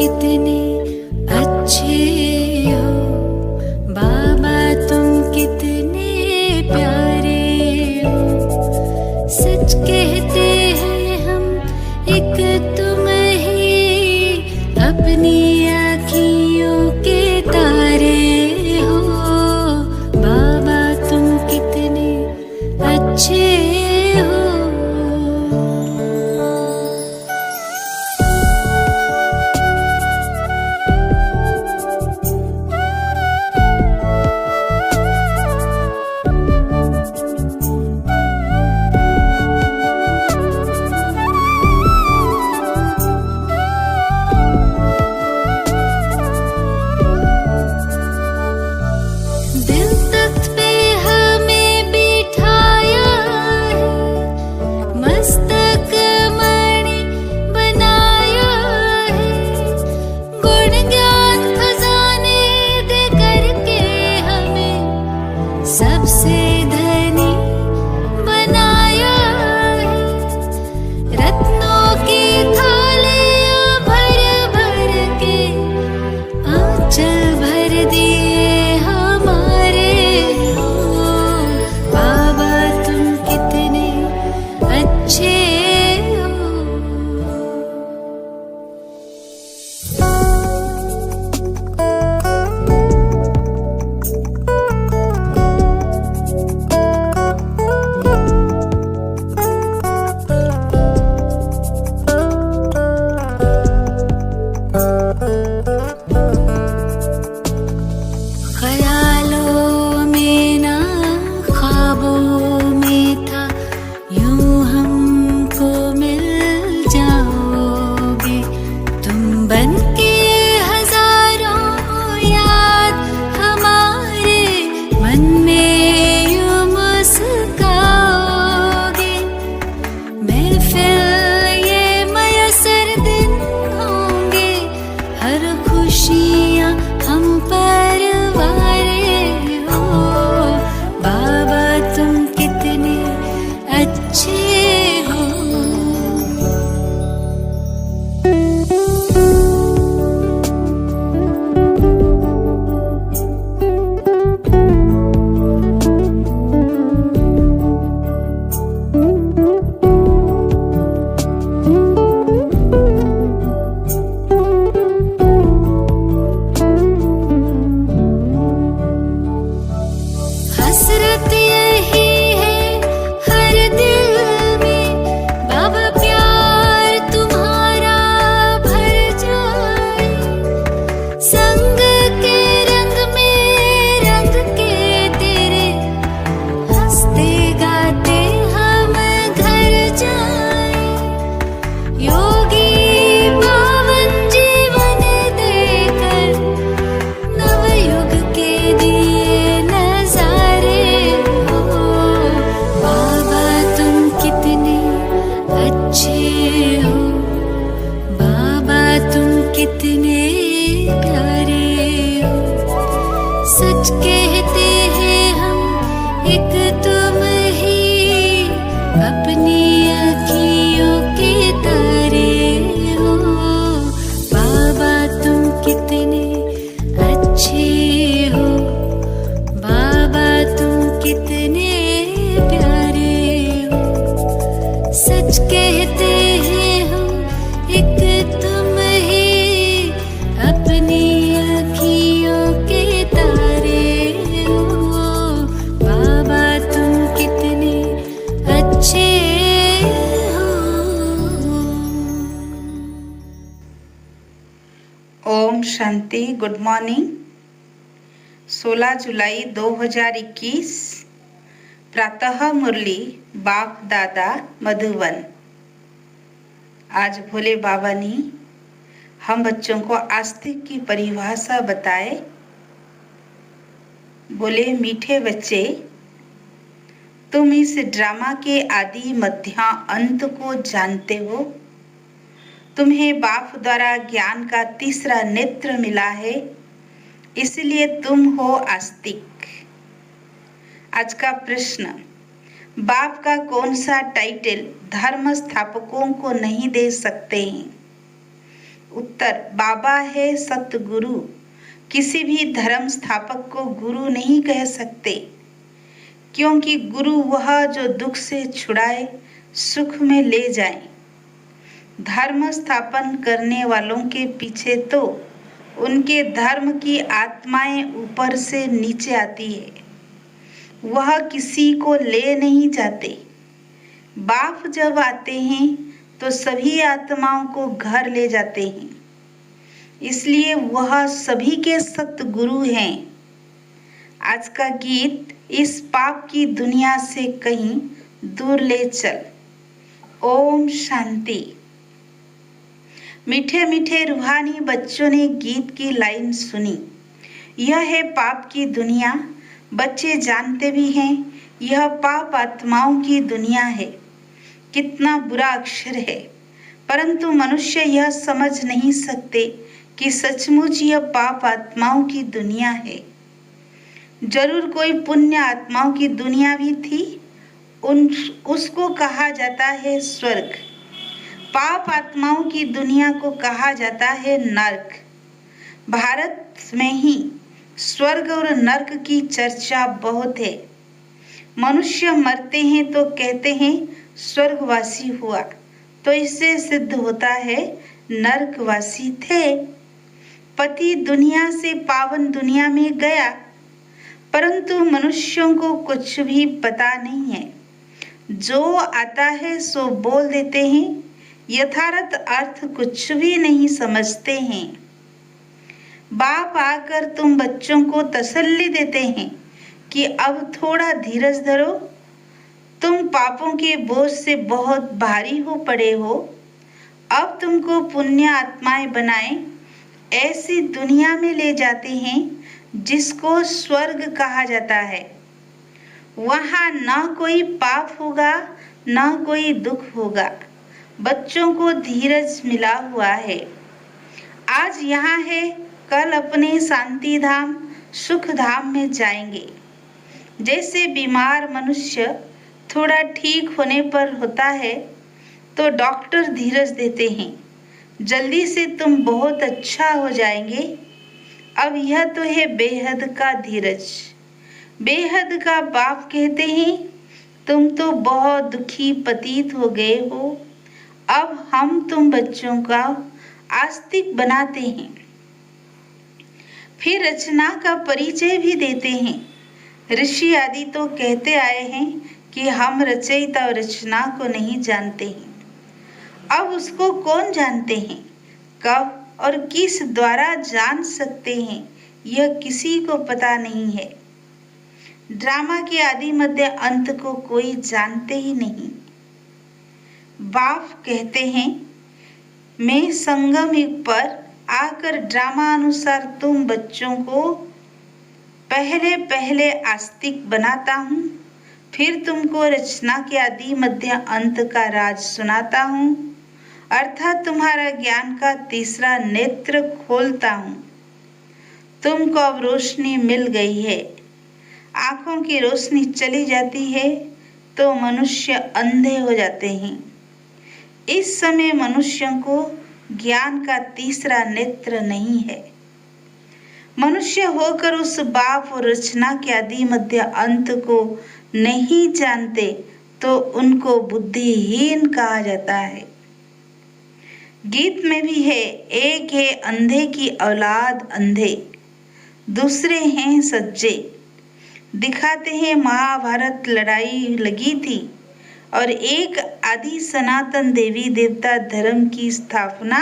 कितने अच्छे हो, बाबा तुम कितने प्यारे हो। सच कहते हैं हम एक तुम ही, अपनी आँखियों के तारे हो। बाबा तुम कितने अच्छे हो। दिल तख्त पे हमें बिठाया है, मस्तक मणि बनाया है। गुण ज्ञान खजाने दे करके हमें सबसे धनी बनाया है। रत्नों की थालियां भर भर के आंचल भर दिए हमारे हो। बाबा तुम कितने अच्छे हो। ख्यालों में ना ख्वाबों में था, यूं हमको मिल जाओगे। तुम बनके हजारों याद हमारे मन में यूं मुस्काओगे। महफिल ये मयसर दिन होंगे, हर खुशियाँ हम पर वारे हो। बाबा तुम कितने अच्छे हो। हसरत यही है हर दिल में, बाबा प्यार तुम्हारा भर जाए। संग के रंग में रंग के तेरे, हंसते गाते हम घर जाए। योगी पावन जीवन देकर नवयुग के दिए नजारे हो। बाबा तुम कितने अच्छे हो। बाबा तुम कितने प्यारे हो। सच कहते हैं हम एक तुम ही, अपनी आँखियों के तारे हो। बाबा तुम कितने अच्छे हो। बाबा तुम कितने प्यारे हो। सच कहते हैं हम एक तुम ही, अपनी आँखियों के तारे हो। बाबा तुम कितने अच्छे हो। ओम शांति। Good morning. 16 जुलाई 2021 प्रातः मुरली बाप दादा मधुबन। आज भोले बाबा ने हम बच्चों को आस्तिक की परिभाषा बताए। बोले, मीठे बच्चे, तुम इस ड्रामा के आदि मध्य अंत को जानते हो। तुम्हें बाप द्वारा ज्ञान का तीसरा नेत्र मिला है, इसलिए तुम हो आस्तिक। आज का प्रश्न, बाप का कौन सा टाइटल धर्म स्थापकों को नहीं दे सकते हैं? उत्तर, बाबा है सतगुरु। किसी भी धर्म स्थापक को गुरु नहीं कह सकते, क्योंकि गुरु वह जो दुख से छुड़ाए, सुख में ले जाए। धर्म स्थापन करने वालों के पीछे तो उनके धर्म की आत्माएं ऊपर से नीचे आती है, वह किसी को ले नहीं जाते। बाप जब आते हैं तो सभी आत्माओं को घर ले जाते हैं, इसलिए वह सभी के सतगुरु हैं। आज का गीत इस पाप की दुनिया से कहीं दूर ले चल। ओम शांति। मीठे मीठे रूहानी बच्चों ने गीत की लाइन सुनी। यह है पाप की दुनिया। बच्चे जानते भी हैं यह पाप आत्माओं की दुनिया है। कितना बुरा अक्षर है, परंतु मनुष्य यह समझ नहीं सकते कि सचमुच यह पाप आत्माओं की दुनिया है। जरूर कोई पुण्य आत्माओं की दुनिया भी थी, उसको कहा जाता है स्वर्ग। पाप आत्माओं की दुनिया को कहा जाता है नर्क। भारत में ही स्वर्ग और नर्क की चर्चा बहुत है। मनुष्य मरते हैं तो कहते हैं स्वर्गवासी हुआ, तो इससे सिद्ध होता है नर्कवासी थे। पति दुनिया से पावन दुनिया में गया, परंतु मनुष्यों को कुछ भी पता नहीं है। जो आता है सो बोल देते हैं, यथार्थ अर्थ कुछ भी नहीं समझते हैं। बाप आकर तुम बच्चों को तसल्ली देते हैं कि अब थोड़ा धीरज धरो, तुम पापों के बोझ से बहुत भारी हो पड़े हो। अब तुमको पुण्य आत्माएं बनाए ऐसी दुनिया में ले जाते हैं जिसको स्वर्ग कहा जाता है। वहाँ ना कोई पाप होगा, ना कोई दुख होगा। बच्चों को धीरज मिला हुआ है। आज यहाँ है, कल अपने शांति धाम सुख धाम में जाएंगे। जैसे बीमार मनुष्य थोड़ा ठीक होने पर होता है तो डॉक्टर धीरज देते हैं, जल्दी से तुम बहुत अच्छा हो जाएंगे। अब यह तो है बेहद का धीरज। बेहद का बाप कहते हैं तुम तो बहुत दुखी प्रतीत हो गए हो, अब हम तुम बच्चों का आस्तिक बनाते हैं। फिर रचना का परिचय भी देते हैं। ऋषि आदि तो कहते आए हैं कि हम रचयिता और रचना को नहीं जानते हैं। अब उसको कौन जानते हैं? कब और किस द्वारा जान सकते हैं, यह किसी को पता नहीं है। ड्रामा के आदि मध्य अंत को कोई जानते ही नहीं। बाप कहते हैं मैं संगम युग पर आकर ड्रामा अनुसार तुम बच्चों को पहले पहले आस्तिक बनाता हूँ, फिर तुमको रचना के आदि मध्य अंत का राज सुनाता हूँ, अर्थात तुम्हारा ज्ञान का तीसरा नेत्र खोलता हूँ। तुमको अब रोशनी मिल गई है। आँखों की रोशनी चली जाती है तो मनुष्य अंधे हो जाते हैं। इस समय मनुष्यों को ज्ञान का तीसरा नेत्र नहीं है। मनुष्य होकर उस बाप और रचना के आदि मध्य अंत को नहीं जानते तो उनको बुद्धिहीन कहा जाता है। गीत में भी है, एक है अंधे की औलाद अंधे, दूसरे हैं सज्जे। दिखाते हैं महाभारत लड़ाई लगी थी और एक आदि सनातन देवी देवता धर्म की स्थापना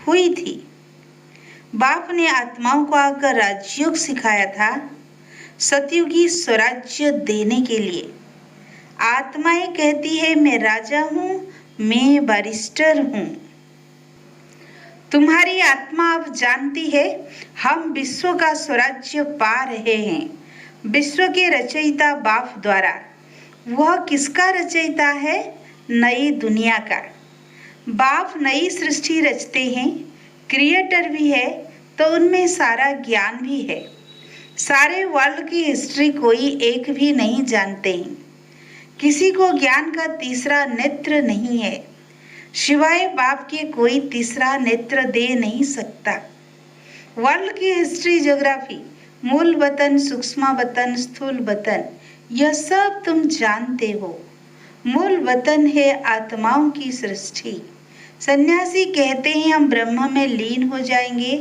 हुई थी। बाप ने आत्माओं को आकर राजयोग सिखाया था, सतयुगी स्वराज्य देने के लिए। आत्माएं कहती है मैं राजा हूँ, मैं बैरिस्टर हूँ। तुम्हारी आत्मा अब जानती है हम विश्व का स्वराज्य पा रहे हैं, विश्व के रचयिता बाप द्वारा। वह किसका रचयिता है? नई दुनिया का। बाप नई सृष्टि रचते हैं, क्रिएटर भी है तो उनमें सारा ज्ञान भी है। सारे वर्ल्ड की हिस्ट्री कोई एक भी नहीं जानते हैं। किसी को ज्ञान का तीसरा नेत्र नहीं है। सिवाय बाप के कोई तीसरा नेत्र दे नहीं सकता। वर्ल्ड की हिस्ट्री, ज्योग्राफी, मूल वतन, सूक्ष्म वतन, स्थूल वतन, यह सब तुम जानते हो। मूल वतन है आत्माओं की सृष्टि। सन्यासी कहते हैं हम ब्रह्म में लीन हो जाएंगे,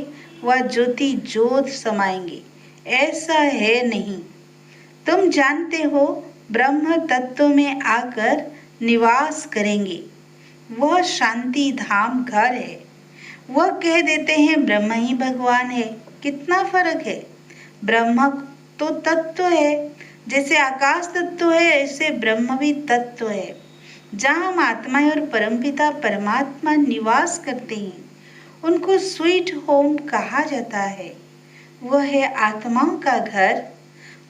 वह ज्योति ज्योत समाएंगे। ऐसा है नहीं। तुम जानते हो ब्रह्म तत्व में आकर निवास करेंगे। वह शांति धाम घर है। वह कह देते हैं ब्रह्म ही भगवान है। कितना फर्क है। ब्रह्म तो तत्व है, जैसे आकाश तत्व है ऐसे ब्रह्म भी तत्व है। जहाँ हम आत्मा और परमपिता परमात्मा निवास करते हैं, उनको स्वीट होम कहा जाता है। वह है आत्माओं का घर।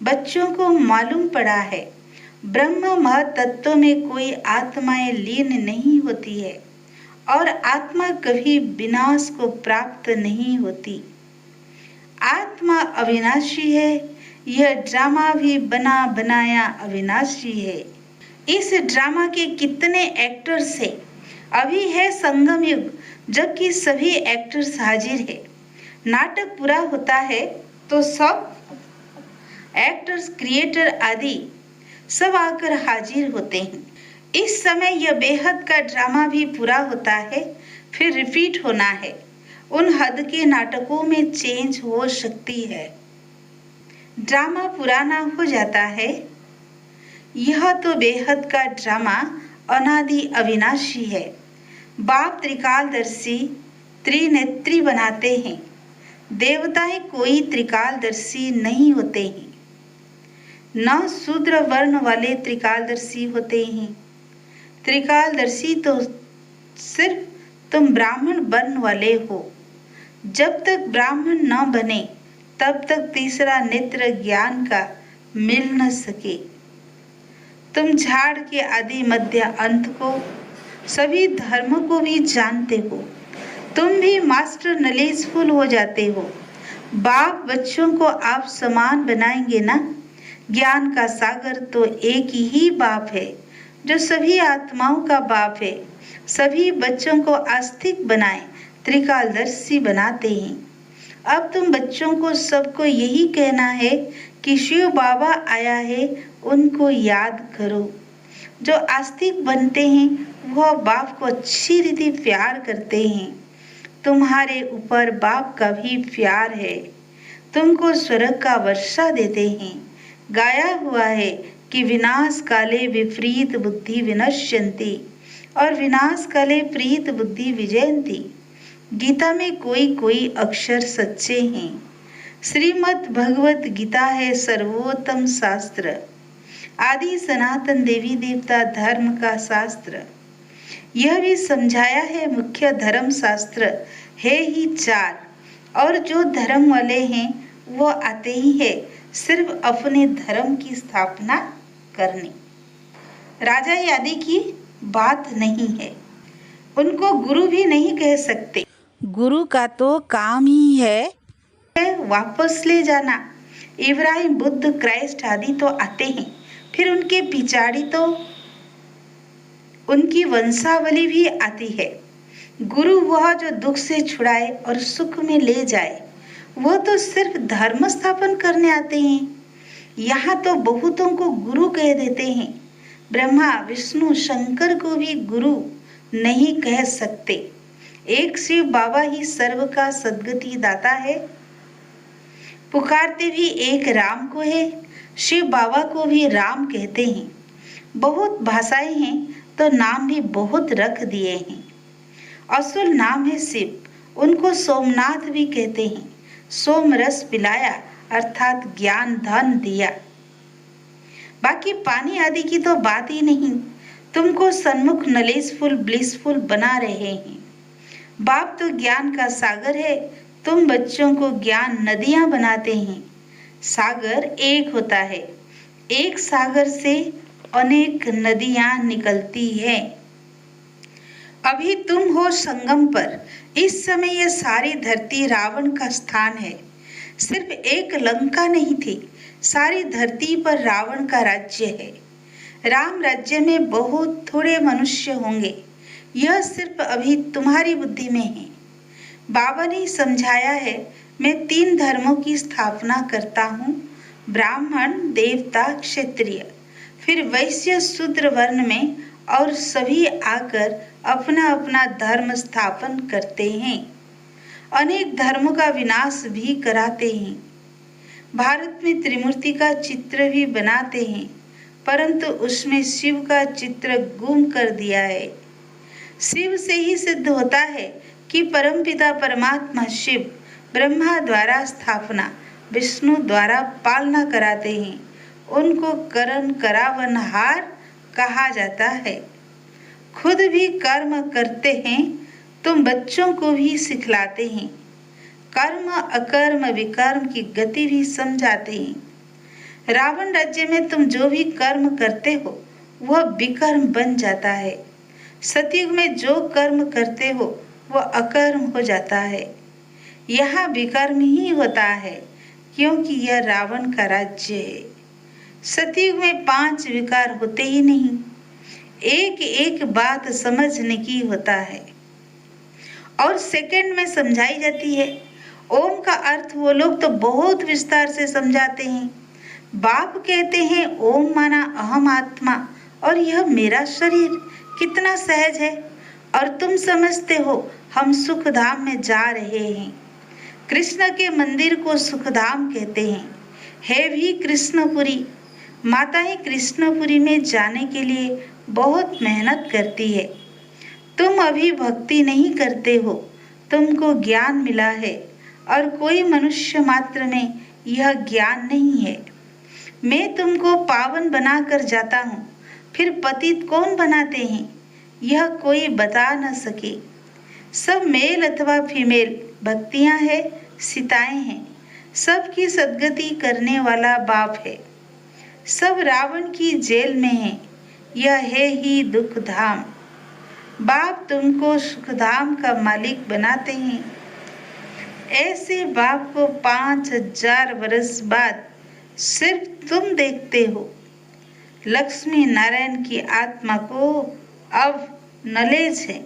बच्चों को मालूम पड़ा है ब्रह्म महतत्व में कोई आत्माएं लीन नहीं होती है और आत्मा कभी विनाश को प्राप्त नहीं होती। आत्मा अविनाशी है। यह ड्रामा भी बना बनाया अविनाशी है। इस ड्रामा के कितने एक्टर्स है। अभी है संगम युग, जबकि सभी एक्टर्स हाजिर है। नाटक पूरा होता है तो सब एक्टर्स, क्रिएटर आदि सब आकर हाजिर होते हैं। इस समय यह बेहद का ड्रामा भी पूरा होता है, फिर रिपीट होना है। उन हद के नाटकों में चेंज हो सकती है। ड्रामा पुराना हो जाता है। यह तो बेहद का ड्रामा अनादि अविनाशी है। बाप त्रिकालदर्शी, त्रिनेत्री बनाते हैं। देवताएं कोई त्रिकालदर्शी नहीं होते हैं। न शूद्र वर्ण वाले त्रिकालदर्शी होते हैं। त्रिकालदर्शी तो सिर्फ तुम ब्राह्मण वर्ण वाले हो। जब तक ब्राह्मण न बने तब तक तीसरा नेत्र ज्ञान का मिल न सके। तुम झाड़ के आदि मध्य अंत को, सभी धर्म को भी जानते हो। तुम भी मास्टर नॉलेजफुल हो जाते हो। बाप बच्चों को आप समान बनाएंगे ना। ज्ञान का सागर तो एक ही बाप है जो सभी आत्माओं का बाप है। सभी बच्चों को आस्तिक बनाए, त्रिकालदर्शी बनाते हैं। अब तुम बच्चों को सबको यही कहना है कि शिव बाबा आया है, उनको याद करो। जो आस्तिक बनते हैं वह बाप को अच्छी रीति प्यार करते हैं। तुम्हारे ऊपर बाप का भी प्यार है। तुमको स्वर्ग का वर्षा देते हैं। गाया हुआ है कि विनाश काले विपरीत बुद्धि विनश्यन्ति और विनाश काले प्रीत बुद्धि विजयन्ति। गीता में कोई कोई अक्षर सच्चे हैं। श्रीमद् भगवत गीता है सर्वोत्तम शास्त्र, आदि सनातन देवी देवता धर्म का शास्त्र। यह भी समझाया है मुख्य धर्म शास्त्र है ही 4, और जो धर्म वाले हैं वो आते ही है सिर्फ अपने धर्म की स्थापना करने। राजा आदि की बात नहीं है। उनको गुरु भी नहीं कह सकते। गुरु का तो काम ही है वापस ले जाना। इब्राहिम, बुद्ध, क्राइस्ट आदि तो आते हैं, फिर उनके पिछाड़ी तो उनकी वंशावली भी आती है। गुरु वह जो दुख से छुड़ाए और सुख में ले जाए। वह तो सिर्फ धर्म स्थापन करने आते हैं। यहाँ तो बहुतों को गुरु कह देते हैं। ब्रह्मा, विष्णु, शंकर को भी गुरु नहीं कह सकते। एक शिव बाबा ही सर्व का सद्गति दाता है। पुकारते भी एक राम को है। शिव बाबा को भी राम कहते हैं। बहुत भाषाएं हैं तो नाम भी बहुत रख दिए हैं। असुल नाम है शिव। उनको सोमनाथ भी कहते हैं। सोम रस पिलाया अर्थात ज्ञान धन दिया। बाकी पानी आदि की तो बात ही नहीं। तुमको सन्मुख नॉलेजफुल ब्लिसफुल बना रहे हैं। बाप तो ज्ञान का सागर है। तुम बच्चों को ज्ञान नदियां बनाते हैं। सागर एक होता है। एक सागर से अनेक नदियां निकलती हैं। अभी तुम हो संगम पर। इस समय यह सारी धरती रावण का स्थान है। सिर्फ एक लंका नहीं थी, सारी धरती पर रावण का राज्य है। राम राज्य में बहुत थोड़े मनुष्य होंगे, यह सिर्फ अभी तुम्हारी बुद्धि में है। बाबा ने समझाया है, मैं 3 धर्मों की स्थापना करता हूँ, ब्राह्मण, देवता, क्षत्रिय, फिर वैश्य, शूद्र वर्ण में, और सभी आकर अपना अपना धर्म स्थापन करते हैं। अनेक धर्मों का विनाश भी कराते हैं। भारत में त्रिमूर्ति का चित्र भी बनाते हैं, परंतु उसमें शिव का चित्र गुम कर दिया है। शिव से ही सिद्ध होता है कि परमपिता परमात्मा शिव ब्रह्मा द्वारा स्थापना, विष्णु द्वारा पालना कराते हैं। उनको करण करावनहार कहा जाता है। खुद भी कर्म करते हैं, तुम बच्चों को भी सिखलाते हैं। कर्म अकर्म विकर्म की गति भी समझाते हैं। रावण राज्य में तुम जो भी कर्म करते हो वह विकर्म बन जाता है। सतयुग में जो कर्म करते हो वह अकर्म हो जाता है। यहाँ विकर्म ही होता है, क्योंकि यह रावण का राज्य है। सतयुग में 5 विकार होते ही नहीं, एक एक बात समझने की होता है और सेकंड में समझाई जाती है। ओम का अर्थ वो लोग तो बहुत विस्तार से समझाते हैं। बाप कहते हैं ओम माना अहम आत्मा और यह मेरा शरीर, कितना सहज है। और तुम समझते हो हम सुखधाम में जा रहे हैं। कृष्ण के मंदिर को सुखधाम कहते हैं, है भी कृष्णपुरी। माताएं कृष्णपुरी में जाने के लिए बहुत मेहनत करती है। तुम अभी भक्ति नहीं करते हो, तुमको ज्ञान मिला है और कोई मनुष्य मात्र में यह ज्ञान नहीं है। मैं तुमको पावन बनाकर जाता हूँ, फिर पतित कौन बनाते हैं यह कोई बता न सके। सब मेल अथवा फीमेल भक्तियाँ हैं, सीताएं हैं। सबकी सद्गति करने वाला बाप है। सब रावण की जेल में है, यह है ही दुख धाम। बाप तुमको सुखधाम का मालिक बनाते हैं। ऐसे बाप को 5000 वर्ष बाद सिर्फ तुम देखते हो। लक्ष्मी नारायण की आत्मा को अब नॉलेज है।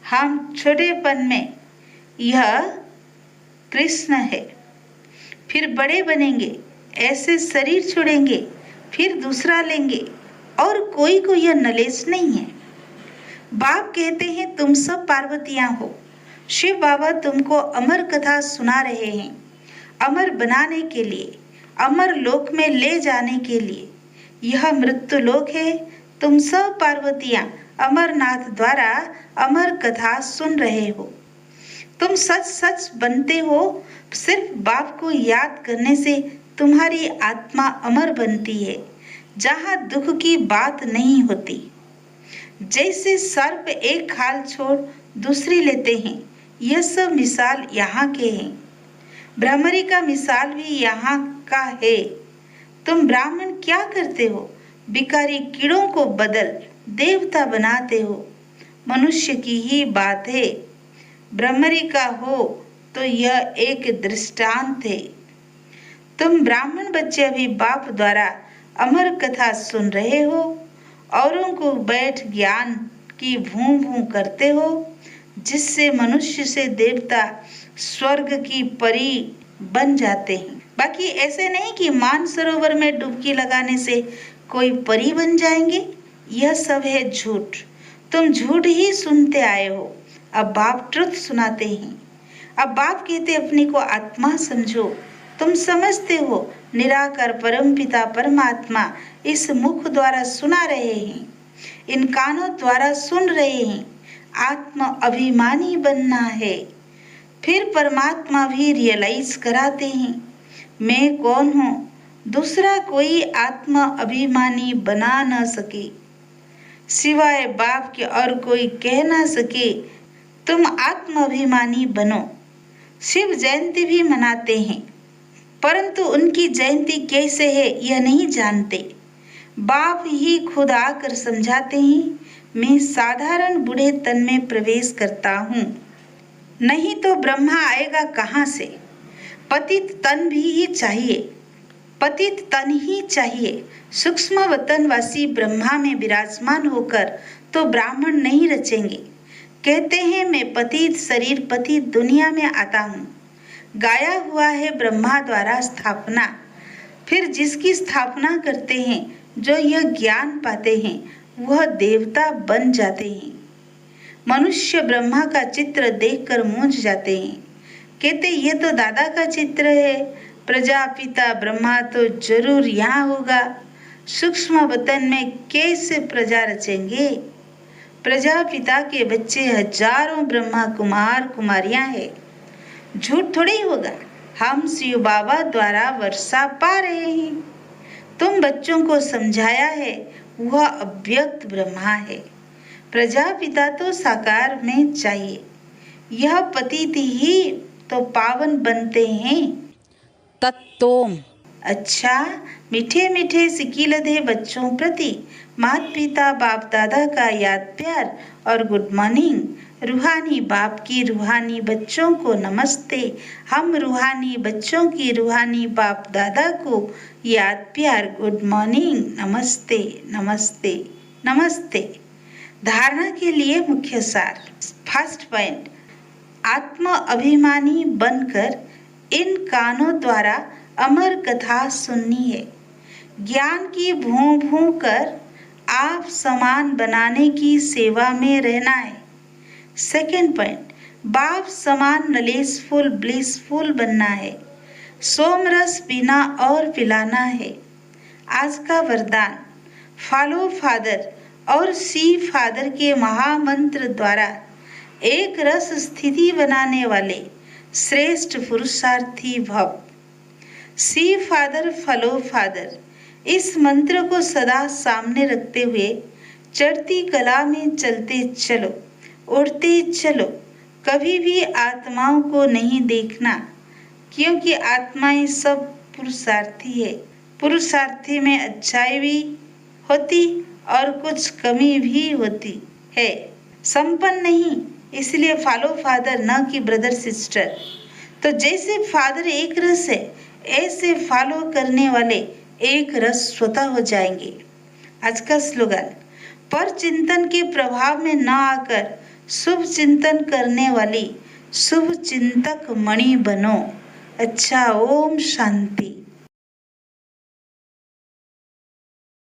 हम छोटेपन में यह कृष्ण है, फिर बड़े बनेंगे, ऐसे शरीर छोड़ेंगे, फिर दूसरा लेंगे और कोई को यह नॉलेज नहीं है। बाप कहते हैं तुम सब पार्वतियां हो। शिव बाबा तुमको अमर कथा सुना रहे हैं, अमर बनाने के लिए, अमर लोक में ले जाने के लिए। यह मृत्यु लोक है। तुम सब पार्वतियां अमरनाथ द्वारा अमर कथा सुन रहे हो। तुम सच सच बनते हो। सिर्फ बाप को याद करने से तुम्हारी आत्मा अमर बनती है, जहाँ दुख की बात नहीं होती। जैसे सर्प एक खाल छोड़ दूसरी लेते हैं, यह सब मिसाल यहाँ के हैं। भ्रमरी का मिसाल भी यहाँ का है। तुम ब्राह्मण क्या करते हो? भिखारी कीड़ों को बदल देवता बनाते हो। मनुष्य की ही बात है। भ्रमरी का हो तो यह एक दृष्टांत है। तुम ब्राह्मण बच्चे अभी बाप द्वारा अमर कथा सुन रहे हो, औरों को बैठ ज्ञान की भूं भूं करते हो, जिससे मनुष्य से देवता स्वर्ग की परी बन जाते हैं। बाकी ऐसे नहीं कि मानसरोवर में डुबकी लगाने से कोई परी बन जाएंगे। यह सब है झूठ। तुम झूठ ही सुनते आए हो। अब बाप ट्रुथ सुनाते हैं। अब बाप कहते अपने को आत्मा समझो। तुम समझते हो निराकार परम पिता परमात्मा इस मुख द्वारा सुना रहे हैं, इन कानों द्वारा सुन रहे हैं। आत्मा अभिमानी बनना है। फिर परमात्मा भी रियलाइज कराते हैं मैं कौन हूँ। दूसरा कोई आत्मा अभिमानी बना न सके, सिवाय बाप के और कोई कह ना सके तुम आत्म अभिमानी बनो। शिव जयंती भी मनाते हैं, परंतु उनकी जयंती कैसे है यह नहीं जानते। बाप ही खुद आकर समझाते हैं मैं साधारण बूढ़े तन में प्रवेश करता हूँ, नहीं तो ब्रह्मा आएगा कहाँ से। पतित तन भी ही चाहिए। पतित तन ही चाहिए। सूक्ष्म वतनवासी ब्रह्मा में विराजमान होकर तो ब्राह्मण नहीं रचेंगे। कहते हैं मैं पतित शरीर पतित दुनिया में आता हूँ। गाया हुआ है ब्रह्मा द्वारा स्थापना। फिर जिसकी स्थापना करते हैं, जो यह ज्ञान पाते हैं, वह देवता बन जाते हैं। मनुष्य ब्रह्मा का चित्र देखकर मूंझ जाते हैं। कहते ये तो दादा का चित्र है, प्रजापिता ब्रह्मा तो जरूर यहाँ होगा। सूक्ष्म वतन में कैसे प्रजा रचेंगे? प्रजापिता के बच्चे हजारों ब्रह्मा कुमार कुमारियां हैं। झूठ थोड़ी होगा, हम शिव बाबा द्वारा वर्षा पा रहे हैं। तुम बच्चों को समझाया है, वह अव्यक्त ब्रह्मा है। प्रजापिता तो साकार में चाहिए। यह पतित ही तो पावन बनते हैं। तत्तोम। अच्छा, मीठे मीठे सिकीलधे बच्चों प्रति माता पिता बाप दादा का याद प्यार और गुड मॉर्निंग। रूहानी बाप की रूहानी बच्चों को नमस्ते। हम रूहानी बच्चों की रूहानी बाप दादा को याद प्यार गुड मॉर्निंग, नमस्ते नमस्ते नमस्ते। धारणा के लिए मुख्य सार। फर्स्ट पॉइंट, आत्म अभिमानी बनकर इन कानों द्वारा अमर कथा सुननी है। ज्ञान की भूं भूं कर आप समान बनाने की सेवा में रहना है। सेकंड पॉइंट, बाप समान नलेसफुल ब्लिसफुल बनना है। सोमरस पीना और पिलाना है। आज का वरदान, फॉलो फादर और सी फादर के महामंत्र द्वारा एक रस स्थिति बनाने वाले श्रेष्ठ पुरुषार्थी भव। सी फादर फॉलो फादर, इस मंत्र को सदा सामने रखते हुए चढ़ती कला में चलते चलो, उड़ते चलो। कभी भी आत्माओं को नहीं देखना, क्योंकि आत्माएं सब पुरुषार्थी है। पुरुषार्थी में अच्छाई भी होती और कुछ कमी भी होती है, संपन्न नहीं। इसलिए फॉलो फादर, न कि ब्रदर सिस्टर। तो जैसे फादर एक रस है, ऐसे फॉलो करने वाले एक रस स्वतः हो जाएंगे। आज का स्लोगन, पर चिंतन के प्रभाव में न आकर शुभ चिंतन करने वाली शुभ चिंतक मणि बनो। अच्छा, ओम शांति।